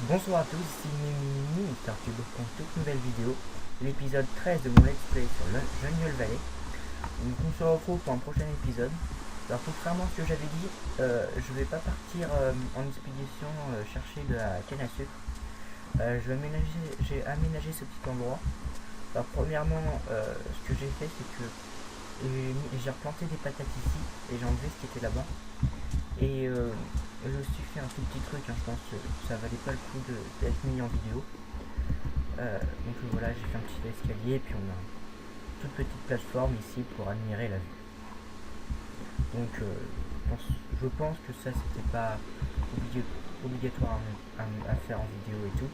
Bonsoir à tous, ici Mimi, Startube pour une toute nouvelle vidéo, l'épisode 13 de mon let's play sur le Jungle Valley. Donc on se retrouve pour un prochain épisode. Alors contrairement à ce que j'avais dit, je vais pas partir en expédition chercher de la canne à sucre. J'ai aménagé ce petit endroit. Alors premièrement, ce que j'ai fait, c'est que j'ai replanté des patates ici et j'ai enlevé ce qui était là-bas. Et je me suis fait un tout petit truc, hein, je pense que ça valait pas le coup d'être mis en vidéo. Donc voilà, j'ai fait un petit escalier, puis on a une toute petite plateforme ici pour admirer la vue. Donc je pense que ça c'était pas obligatoire à faire en vidéo et tout.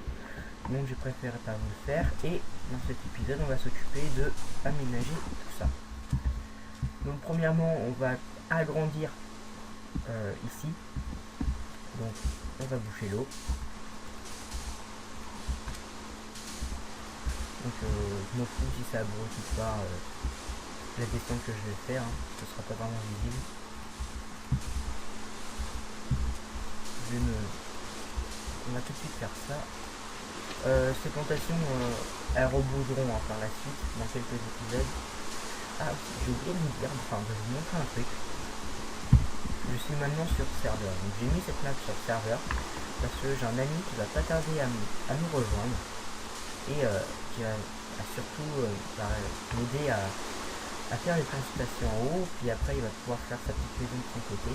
Donc j'ai préféré pas vous le faire. Et dans cet épisode on va s'occuper de aménager tout ça. Donc premièrement on va agrandir ici. Donc on va boucher l'eau. Donc je me fous si ça abrutit ou pas la descente que je vais faire, hein. Ce sera pas vraiment visible. On va tout de suite faire ça. Ces plantations elles rebougeront par la suite dans quelques épisodes. Ah oui, j'ai oublié de vous dire, enfin de vous montrer un truc. Je suis maintenant sur serveur, donc j'ai mis cette map sur serveur parce que j'ai un ami qui va pas tarder à nous rejoindre et qui va surtout m'aider à faire les consultations en haut, puis après il va pouvoir faire sa petite maison de son côté.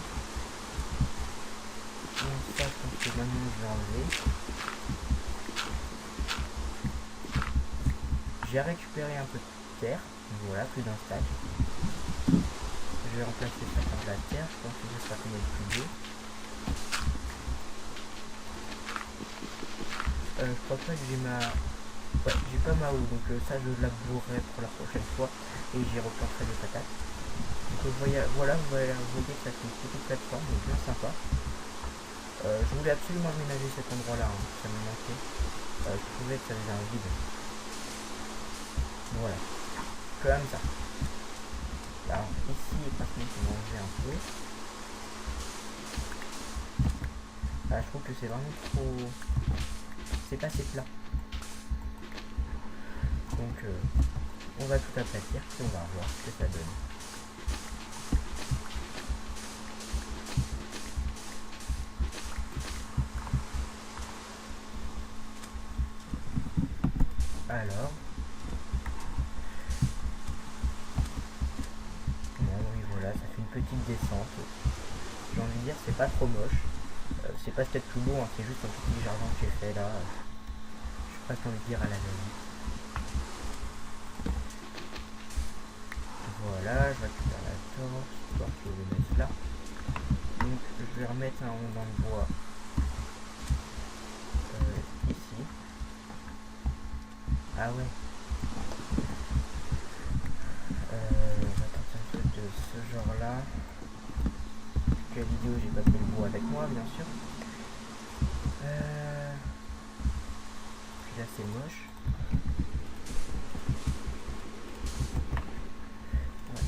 Donc ça je pense que maintenant je vais enlever. J'ai récupéré un peu de terre, voilà, plus d'un stack. Je vais remplacer ça par de la terre, je pense que ça sera quand même plus beau. Je crois pas que j'ai ma... Ouais, j'ai pas ma eau, donc ça je labourerai pour la prochaine fois et j'y replanterai des patates. Donc voilà, vous voyez que ça fait une petite plateforme, donc bien sympa. Je voulais absolument aménager cet endroit là, hein, ça me manquait. Je trouvais que ça faisait un vide. Voilà, comme ça. Alors ici, par contre, on va enlever un peu. Je trouve que c'est vraiment trop... C'est pas assez plat. Donc on va tout aplatir et on va voir ce que ça donne. Alors, bon oui voilà, ça fait une petite descente. J'ai envie de dire c'est pas trop moche. C'est pas peut-être plus beau, hein, c'est juste un petit jardin que j'ai fait là. Je sais pas ce qu'on veut dire à la limite. Voilà, je récupère la torche, histoire que je le mette là. Donc je vais remettre un rond de bois ici. Ah ouais. Je vais tenter un truc de ce genre là. La vidéo j'ai pas pris le bois avec moi bien sûr. Puis là c'est moche. Ouais.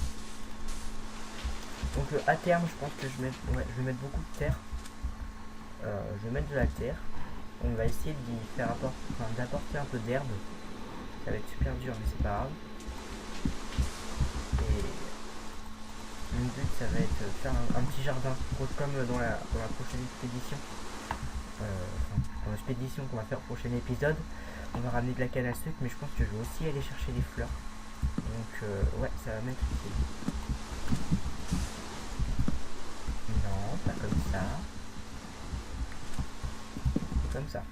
Donc à terme je pense que je vais mettre beaucoup de terre. Je vais mettre de la terre. On va essayer d'apporter un peu d'herbe. Ça va être super dur mais c'est pas grave. Et mon but ça va être de faire un petit jardin comme dans la prochaine expédition. Dans l'expédition qu'on va faire au prochain épisode, on va ramener de la canne à sucre, mais je pense que je vais aussi aller chercher des fleurs. Donc ouais, ça va mettre ici. Non, pas comme ça. Comme ça.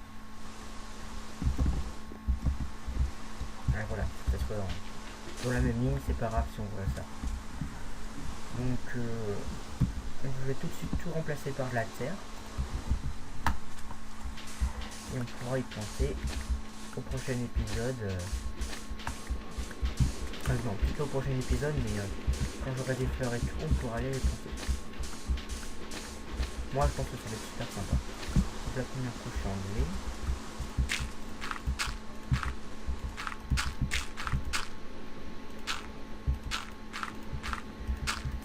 Ah, voilà, ça soit dans la même ligne, c'est pas grave si on voit ça. Donc je vais tout de suite tout remplacer par de la terre. Et on pourra y planter au prochain épisode. Non, plutôt au prochain épisode, mais quand j'aurai des fleurs et tout, on pourra aller les planter. Moi, je pense que ça va être super sympa. Donc, la première couche est enlevée.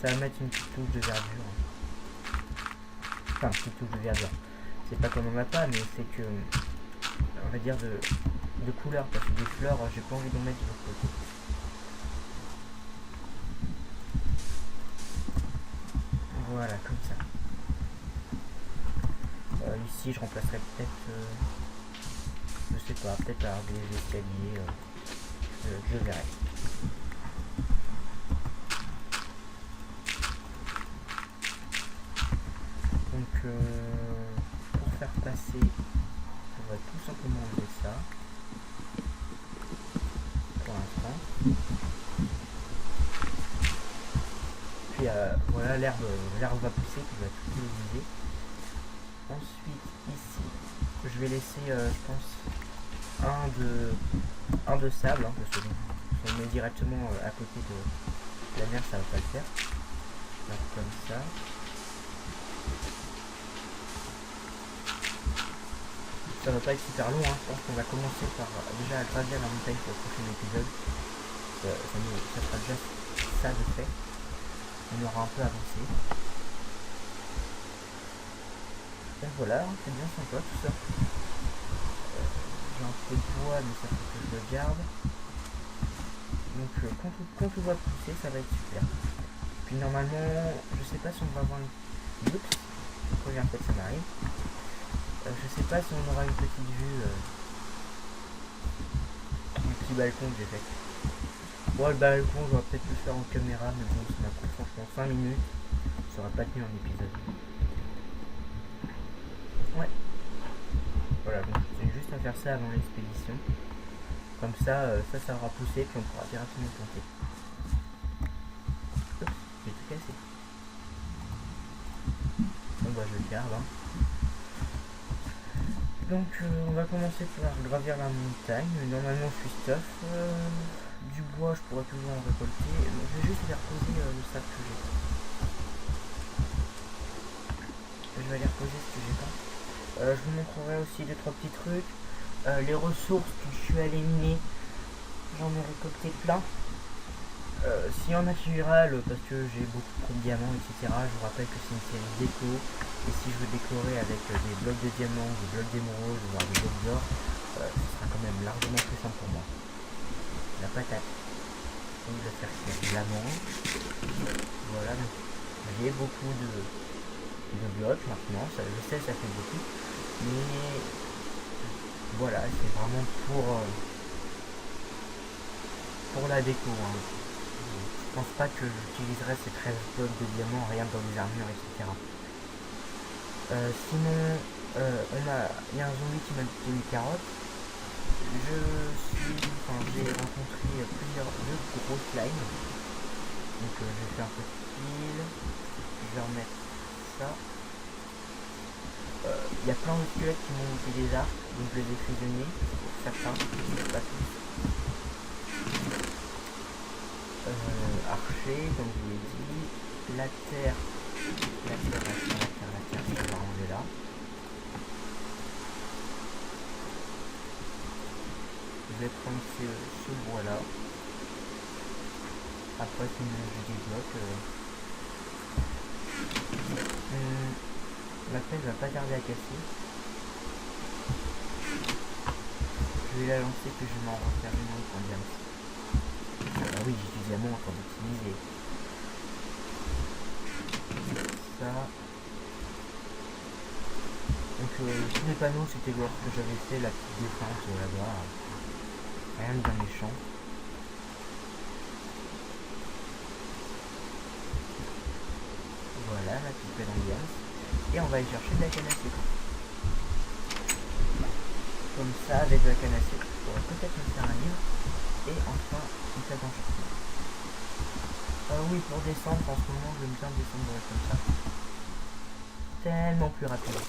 Ça va mettre une petite touche de verdure. Enfin, une petite touche de verdure. C'est pas qu'on en a pas, mais c'est que on va dire de couleur, parce que des fleurs, j'ai pas envie d'en mettre de l'autre côté. Voilà, comme ça. Ici, je remplacerai peut-être, je sais pas, peut-être par des escaliers, je verrai. Donc, pour faire passer, on va tout simplement enlever ça, pour l'instant. Puis voilà, l'herbe va pousser, puis va tout utiliser. Ensuite, ici, je vais laisser, je pense, un de sable, hein, parce que si on met directement à côté de la mer, ça va pas le faire. Donc, comme ça. Ça va pas être super long, hein. Je pense qu'on va commencer par déjà gravir la montagne pour le prochain épisode. Ça sera déjà ça de fait. On aura un peu avancé. Et voilà, c'est bien sympa tout ça. J'ai un peu de bois, mais ça faut que je le garde. Donc quand tout va pousser, ça va être super. Puis normalement, je sais pas si on va avoir une... Oups, la première fois que ça m'arrive. Je sais pas si on aura une petite vue du petit balcon que j'ai fait. Bon, le balcon, je vais peut-être le faire en caméra, mais bon, ça m'a pris franchement 5 minutes. Ça aura pas tenu un épisode. Ouais. Voilà, donc c'est juste à faire ça avant l'expédition. Comme ça, ça aura poussé, puis on pourra directement planter. Oups, j'ai tout cassé. Bon, bah, je le garde, hein. Donc on va commencer par gravir la montagne. Normalement je suis stuff. Du bois je pourrais toujours en récolter. Donc, je vais juste aller reposer le sac que j'ai. Je vais aller reposer ce que j'ai pas. Je vous montrerai aussi 2-3 petits trucs. Les ressources que je suis allé miner, j'en ai récolté plein. S'il y en a qui râlent parce que j'ai beaucoup trop de diamants, etc., je vous rappelle que c'est une série déco. Et si je veux décorer avec des blocs de diamants, des blocs d'émeraude, voire des blocs d'or, ce sera quand même largement plus simple pour moi. La patate, on va faire cuire de l'amande. Voilà, donc j'ai beaucoup de blocs maintenant, ça, je sais ça fait beaucoup, mais voilà, c'est vraiment pour la déco, hein. Je pense pas que j'utiliserai ces 13 blocs de diamants rien dans les armures, etc. Sinon, il y a un zombie qui m'a piqué une carotte. J'ai rencontré deux gros slimes. Donc je vais faire un peu de fil. Je vais remettre ça. Il y a plein de squelettes qui m'ont fait des arcs, donc je les ai fusionnés pour certains, pas tous. Archer, comme je vous l'ai dit. La terre, je vais la ranger là. Je vais prendre ce bois là. Après si je débloque, la pelle va pas tarder à casser. Je vais la lancer puis je vais m'en refaire une autre en diamant. Ah oui, j'ai du diamant pour l'utiliser. Ça. Donc tous les panneaux c'était lorsque j'avais fait la petite défense là-bas. Rien de bien méchant. Voilà, la petite pelle en gaz. Et on va aller chercher de la canne à sucre. Comme ça, avec de la canne à sucre, je pourrais peut-être me faire un livre. Et enfin, une table d'enchantement. Oui, pour descendre, en ce moment, j'aime bien descendre comme ça. Tellement plus rapide.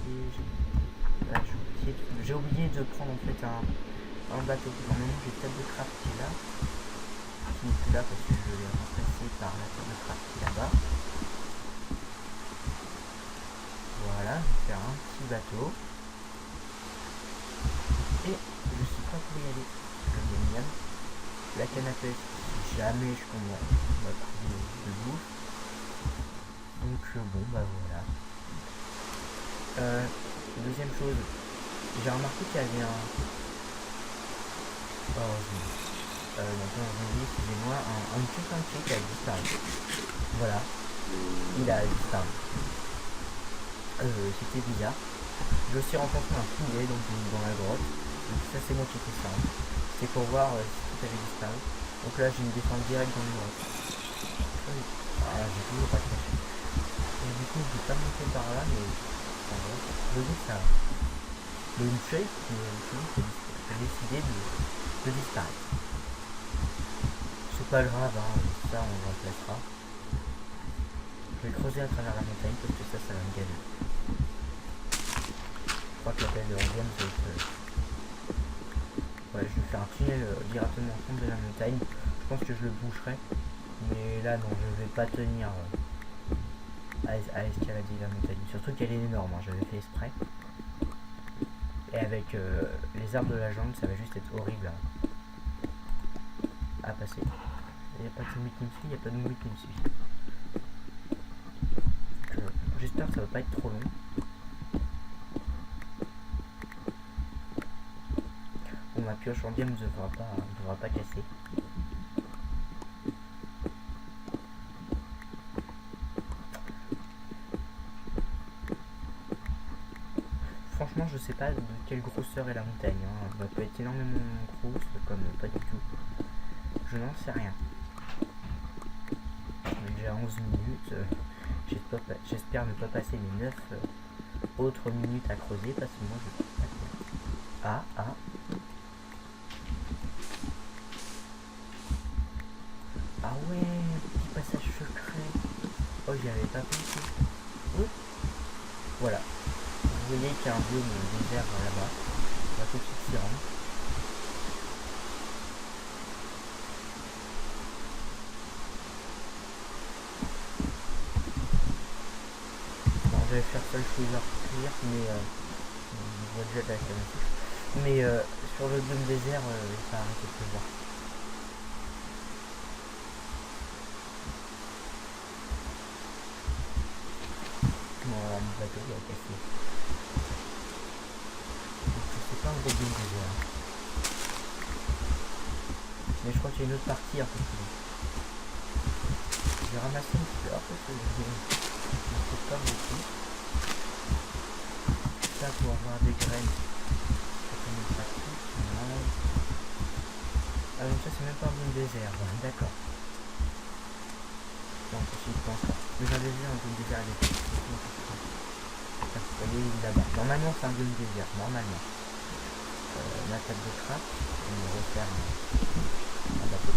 Et j'ai oublié de prendre en fait un bateau. Normalement, j'ai table de craft qui est là. Qui n'est plus là parce que je l'ai remplacé par la table de craft qui est là-bas. Voilà, je vais faire un petit bateau. Et je suis prêt pour y aller. Je viens bien. La canne à pêche, si jamais je commence à trouver de bouffe. Donc bon bah voilà. Deuxième chose, J'ai remarqué qu'il y avait un... Oh, maintenant, excusez-moi, un chimpanzé qui a disparu. Voilà, il a disparu. C'était bizarre. J'ai aussi rencontré un poulet dans la grotte. Donc ça c'est moi qui ai fait ça. C'était pour voir si tout avait disparu. Donc là j'ai une descente directe dans une grotte. Ah, j'ai toujours pas caché. Et du coup je vais pas monter par là, mais en gros, je dis ça. Mais une feuille qui a décidé de disparaître. C'est pas grave, hein, ça on le remplacera. Je vais creuser à travers la montagne parce que ça va me gaver. Je crois que la pelle de Radium c'est ouais, je vais faire un tunnel directement au fond de la montagne. Je pense que je le boucherai. Mais là non, je vais pas tenir à escalader la montagne. Surtout qu'elle est énorme, hein, j'avais fait exprès. Et avec les arbres de la jungle, ça va juste être horrible à passer. Il n'y a pas de zombie qui me suit, il n'y a pas de zombie qui me suit. J'espère que ça va pas être trop long. Bon, ma pioche en diamant ne devra pas casser. Franchement, je sais pas de quelle grosseur est la montagne. Hein. Elle peut être énormément grosse, comme pas du tout. Je n'en sais rien. On est déjà à 11 minutes. J'espère ne pas passer les 9 autres minutes à creuser parce que moi je peux pas faire. Ah. Ah ouais, petit passage secret. Oh, j'y avais pas pensé. Oui. Voilà. Vous voyez qu'il y a un biome désert là-bas. On va tout de suite s'y rendre. Bon, je vais faire seul choisir cuir, mais on voit déjà de la canne. Mais sur le biome désert, ça a arrêté de pleuvoir. Voilà, mon bateau il a cassé. C'est pas un gros biome désert. Mais je crois qu'il y a une autre partie un peu plus loin. Je vais ramasser une fleur parce que je ne trouve pas beaucoup. Ça pour avoir des graines. Ah donc ça c'est même pas un biome désert, d'accord. Non, je pense pas. Mais j'avais vu un biome désert avec vous voyez là-bas. Normalement c'est un biome désert, normalement. La table de craft, on va refaire un bateau.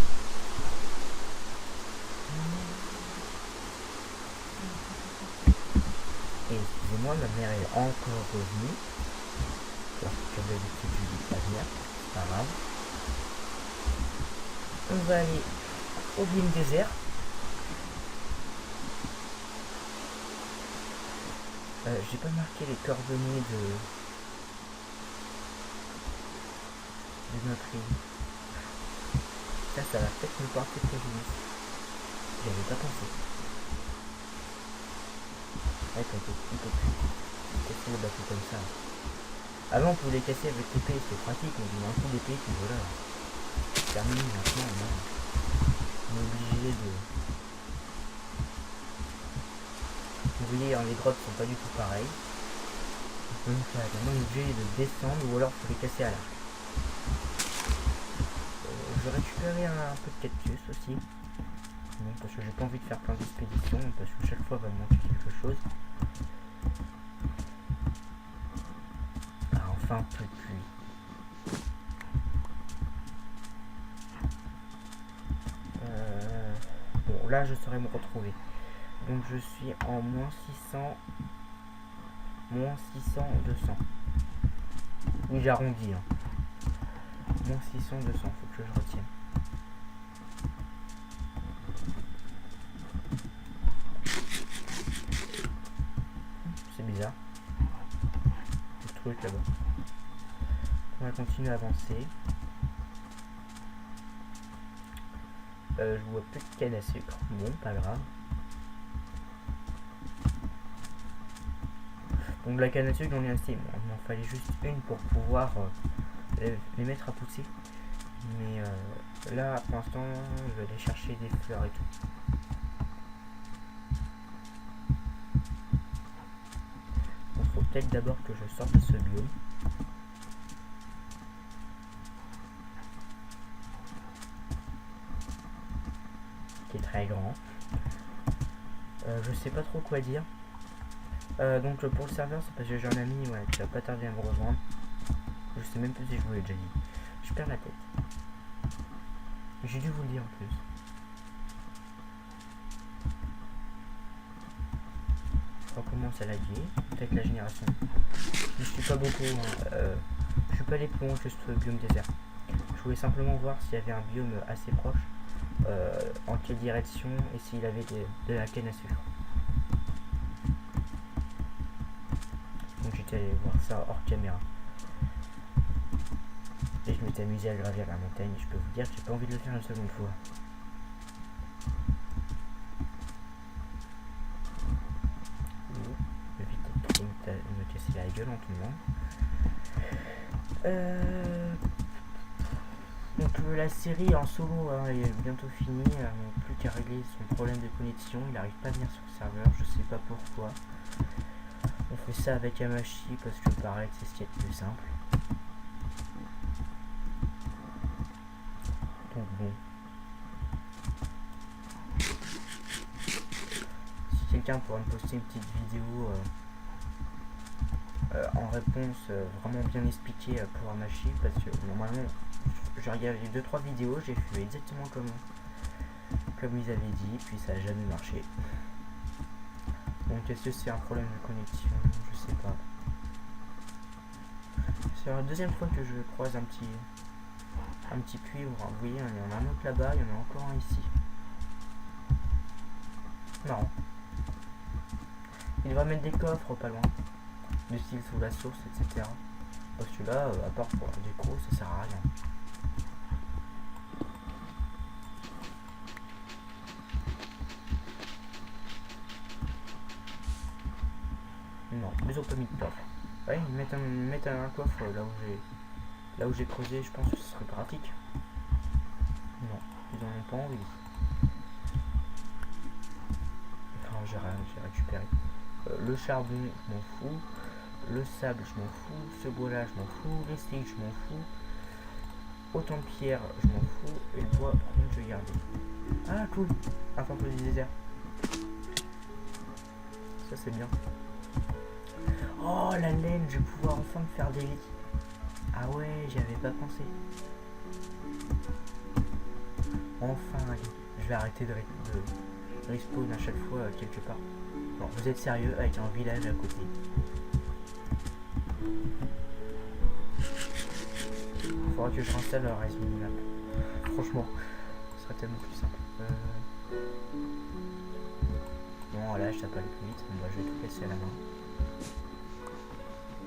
Et excusez-moi, ma mère est encore revenue. Parce que d'habitude je dis pas venir, c'est pas grave. On va aller au biome désert. J'ai pas marqué les coordonnées de notre île. Ça va peut-être nous porter préjudice. J'y avais pas pensé. Ouais, on peut plus casser les bateaux comme ça. Avant on pouvait les casser avec l'épée, c'était pratique, on dit un coup d'épée, puis voilà. C'est terminé maintenant, non. On est obligé de... Vous voyez, les grottes sont pas du tout pareilles. Donc on est obligé de descendre ou alors il faut les casser à l'arc. Je vais récupérer un peu de cactus aussi. Non, parce que j'ai pas envie de faire plein d'expéditions, parce que chaque fois va me manquer quelque chose. Ah, enfin un peu de pluie. Bon, là je saurais me retrouver. Donc je suis en moins 600, 200. Oui, j'arrondis. Hein. Moins 600, 200, faut que je retienne. C'est bizarre. Le truc là-bas. On va continuer à avancer. Je vois plus de canne à sucre. Bon, pas grave. Donc la canne à sucre, j'en ai assez. Bon, il m'en fallait juste une pour pouvoir les mettre à pousser. Mais là, pour l'instant, je vais aller chercher des fleurs et tout. Donc faut peut-être d'abord que je sorte de ce biome. Qui est très grand. Je sais pas trop quoi dire. Donc pour le serveur, c'est parce que j'ai un ami qui va pas tarder à me rejoindre. Je sais même plus si je vous l'ai déjà dit. Je perds la tête. J'ai dû vous le dire en plus. On recommence à laguer. Peut-être la génération. Je suis pas beaucoup. Je suis pas allé plus loin que ce biome désert. Je voulais simplement voir s'il y avait un biome assez proche. En quelle direction et s'il avait de la canne à sucre. Donc j'étais allé voir ça hors caméra. Et je m'étais amusé à gravir la montagne. Je peux vous dire que j'ai pas envie de le faire une seconde fois. Évite de me casser la gueule en tout le monde. Donc la série en solo est bientôt finie. Plus qu'à régler son problème de connexion. Il n'arrive pas à venir sur le serveur. Je sais pas pourquoi. On fait ça avec Amashi parce que pareil c'est ce qui est le plus simple. Donc bon. Si quelqu'un pourrait me poster une petite vidéo en réponse vraiment bien expliquée pour Amashi, parce que normalement j'ai regardé 2-3 vidéos, j'ai fait exactement comme ils avaient dit, puis ça n'a jamais marché. Donc est-ce que c'est un problème de connexion? Je sais pas. C'est la deuxième fois que je croise un petit cuivre. Vous voyez, il y en a un autre là-bas, il y en a encore un ici. Marrant. Il devrait mettre des coffres pas loin. Du style sous la source, etc. Parce que là, à part pour la déco, ça sert à rien. Non, ils ont pas mis de coffre. Ouais, ils mettent un coffre là où j'ai creusé, je pense que ce serait pratique. Non, ils en ont pas envie. Enfin, j'ai récupéré. Le charbon, je m'en fous. Le sable, je m'en fous. Ce bois-là, je m'en fous. Les sticks, je m'en fous. Autant de pierres, je m'en fous. Et le bois, par contre, je vais garder. Ah, cool. Un fantôme du désert. Ça, c'est bien. Oh, la laine, je vais pouvoir enfin me faire des lits. Ah ouais, j'y avais pas pensé. Enfin, allez. Je vais arrêter de respawn à chaque fois quelque part. Bon, vous êtes sérieux avec un village à côté. Il faudra que je réinstalle le Rise Minimap. Franchement, ce serait tellement plus simple. Bon, là, ça peut aller plus vite. Bon, bah, je vais tout casser à la main.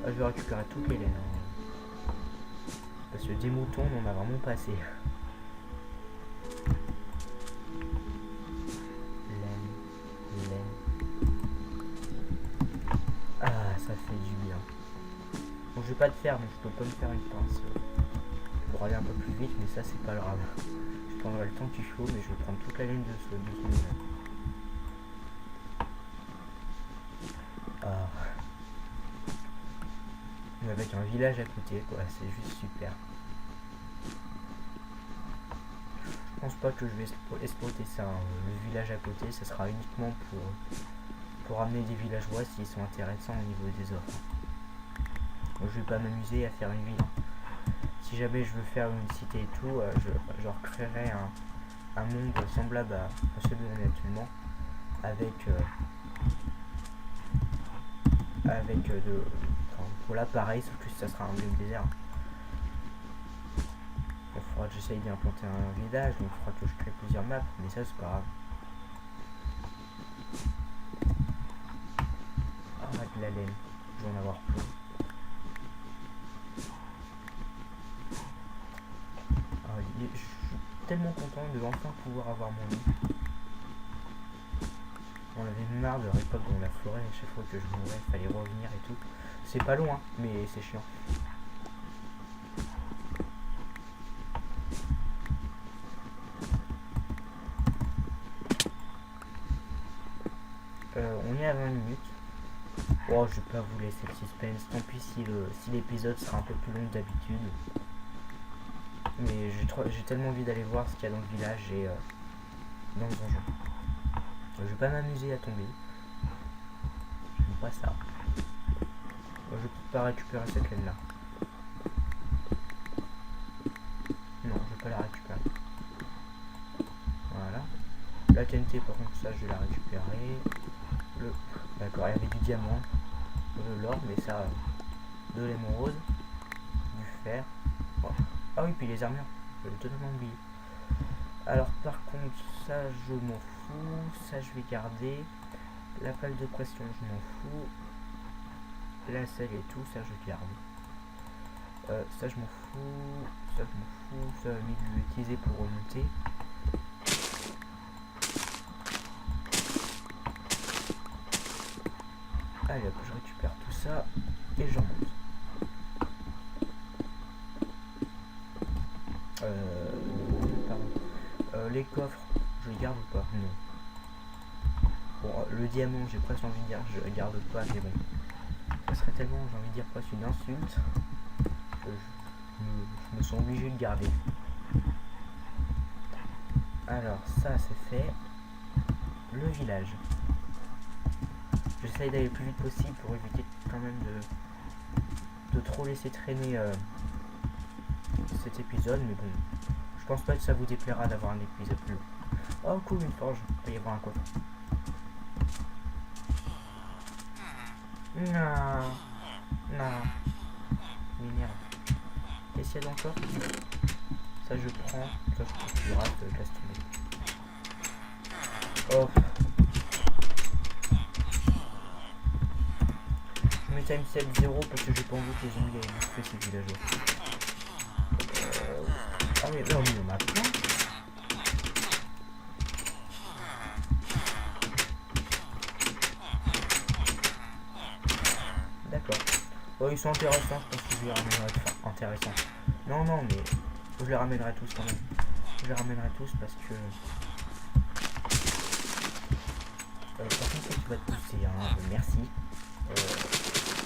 Ah, je vais récupérer toutes les laines. Parce que des moutons, on en a vraiment pas assez. Ah, ça fait du bien. Bon, je vais pas te faire, donc je peux pas me faire une pince pour aller un peu plus vite, mais ça c'est pas grave. Je prendrai le temps qu'il faut, mais je vais prendre toute la laine de ce niveau. Ah. Mais avec un village à côté, quoi, c'est juste super. Je pense pas que je vais exploiter ça, hein. Le village à côté, ça sera uniquement pour amener des villageois s'ils sont intéressants au niveau des offres. Donc, je vais pas m'amuser à faire une ville. Si jamais je veux faire une cité et tout, je recréerai un monde semblable à celui qu'on est actuellement, voilà pareil, sauf que ça sera un biome désert. Il faudra que j'essaye d'implanter un village, donc il faudra que je crée plusieurs maps, mais ça c'est pas grave. Ah, de la laine, je vais en avoir plein. Je suis tellement content de enfin pouvoir avoir mon lit. J'en avais marre de l'époque dans la forêt, à chaque fois que je mourais, il fallait revenir et tout. C'est pas loin, mais c'est chiant. On est à 20 minutes. Oh, je vais pas vous laisser le suspense. Tant pis si l'épisode sera un peu plus long que d'habitude. Mais j'ai tellement envie d'aller voir ce qu'il y a dans le village et dans le donjon. Je vais pas m'amuser à tomber. J'aime pas ça. Je peux pas récupérer cette laine là. Non, je vais pas la récupérer. Voilà. La TNT par contre ça je vais la récupérer. D'accord, il y avait du diamant. De l'or, mais ça. De l'émeraude. Du fer. Oh. Ah oui, puis les armures. Je l'ai totalement oublié. Alors par contre ça je m'en fous. Ça je vais garder. La pale de pression je m'en fous. La selle et tout, ça je garde. Ça je m'en fous. Ça je m'en fous. Ça je vais l'utiliser pour remonter. Allez hop, je récupère tout ça et je remonte. Pardon. Les coffres, je les garde ou pas? Non. Bon, le diamant, j'ai presque envie de dire je le garde pas, mais bon. Ça serait tellement, j'ai envie de dire presque une insulte. Je me sens obligé de garder. Alors, ça c'est fait. Le village. J'essaye d'aller le plus vite possible pour éviter quand même de trop laisser traîner cet épisode, mais bon, je pense pas que ça vous déplaira d'avoir un épisode plus long. Oh cool, une forge, il va y avoir un coffre. Non, non, m'énerve. Qu'est-ce qu'il y a encore? Ça je prends, ça je rate, laisse tomber. Oh. Je mets time set 0 parce que j'ai pas envie que les zombies aient bouffer ces villageois. Ah mais non, mais on a plein. D'accord. Oh, ils sont intéressants, je pense que je les ramènerai. Enfin, intéressants. Non, non, mais je les ramènerai tous quand même. Je les ramènerai tous parce que... par contre, ça tu vas te pousser, hein. Merci.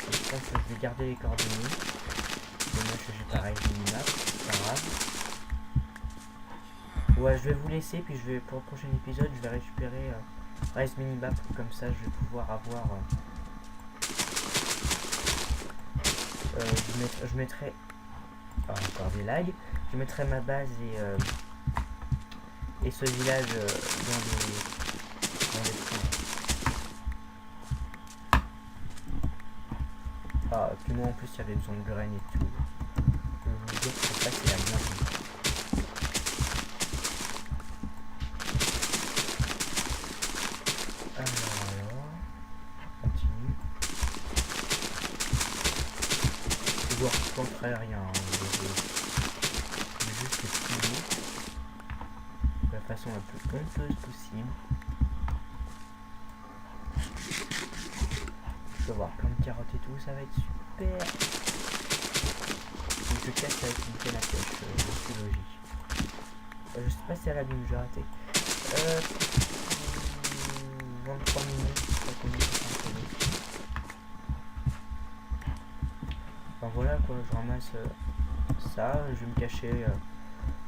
Je pense que je vais garder les coordonnées. Dommage que j'ai pareil, minimap, c'est pas grave. Ouais, je vais vous laisser, puis je vais pour le prochain épisode, je vais récupérer Rise Minimap, comme ça je vais pouvoir avoir... je mettrai... Oh, encore des lags. Je mettrai ma base et ce village dans les trous. Ah, puis moi en plus il y avait besoin de graines et tout. Je vais vous dire que ça c'est la bienvenue. Alors, on continue. Je dois recentrer rien. Je vais juste le plier de la façon la plus pompeuse possible. Je vais avoir plein de carottes et tout, ça va être super. Donc je casse avec une canne à pêche, c'est logique. Je sais pas si elle a dû, j'ai raté. 23 minutes, enfin voilà quoi, je ramasse ça, je vais me cacher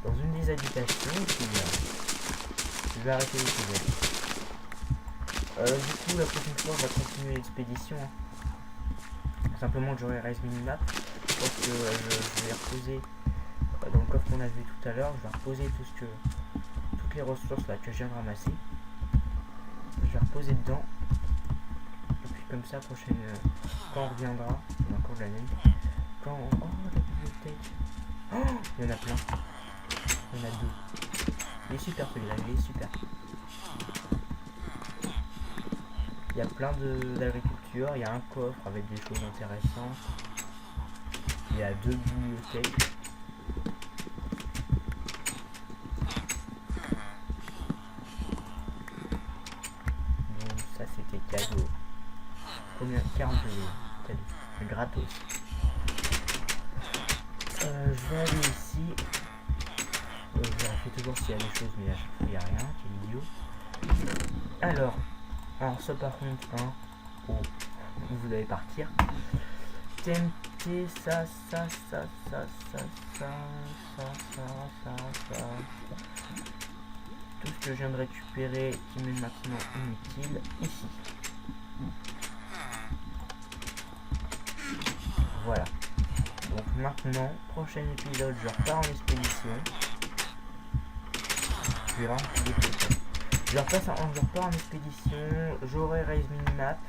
dans une des habitations et puis je vais arrêter l'épisode. Du coup la prochaine fois on va continuer l'expédition. Hein. Simplement j'aurai Rise Minimap. Je pense que je vais reposer dans le coffre qu'on a vu tout à l'heure, je vais reposer toutes les ressources là que je viens de ramasser. Je vais reposer dedans. Et puis comme ça, prochaine quand on reviendra, on a encore de la laine. Quand on... Oh la bibliothèque. Oh, il y en a plein. Il y en a deux. Il est super celui-là, il est super. Il y a plein d'agriculture, il y a un coffre avec des choses intéressantes. Il y a deux bibliothèques. Donc ça gratos. Je vais aller ici. Je vérifie toujours s'il y a des choses, mais à chaque fois il n'y a rien, quel idiot. Alors ça par contre, hein, oh, vous allez partir. TNT, ça. Tout ce que je viens de récupérer qui m'est maintenant inutile, ici. Voilà. Donc maintenant, prochain épisode, je repars en expédition. Je vais vraiment je repars en expédition, j'aurai raise minimap.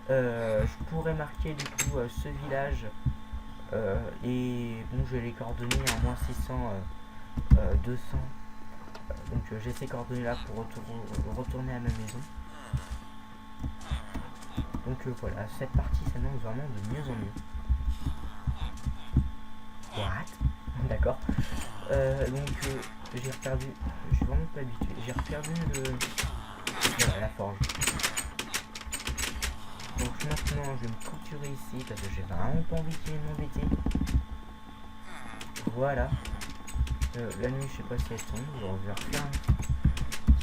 Je pourrais marquer du coup ce village et bon, j'ai les coordonnées à moins 600 200, donc j'ai ces coordonnées là pour retourner à ma maison. Donc voilà, cette partie s'annonce vraiment de mieux en mieux. What? D'accord. Donc j'ai perdu, je suis vraiment pas habitué, j'ai perdu voilà, la forge. Donc maintenant je vais me couturer ici parce que j'ai vraiment pas envie qu'il m'embêter. Voilà. La nuit je sais pas si elle tombe, je vais refaire un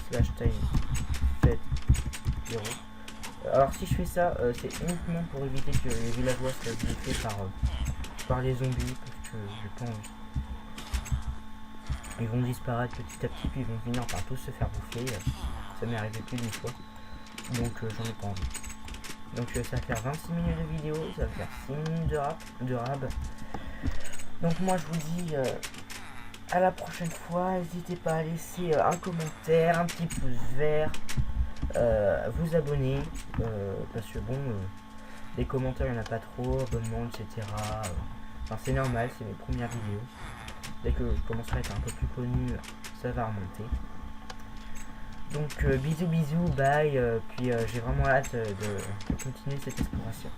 slash time fait 0. Alors si je fais ça, c'est uniquement pour éviter que les villageois soient bouffés par les zombies, parce que j'ai pas envie. Ils vont disparaître petit à petit, puis ils vont finir par tous se faire bouffer. Ça m'est arrivé plus d'une fois, donc j'en ai pas envie. Donc ça va faire 26 minutes de vidéo, ça va faire 6 minutes de rab. Donc moi je vous dis à la prochaine fois, n'hésitez pas à laisser un commentaire, un petit pouce vert, vous abonner, parce que bon, les commentaires il n'y en a pas trop, abonnements, etc. Enfin c'est normal, c'est mes premières vidéos. Dès que je commencerai à être un peu plus connu, ça va remonter. Donc bisous, bye, puis j'ai vraiment hâte de continuer cette exploration.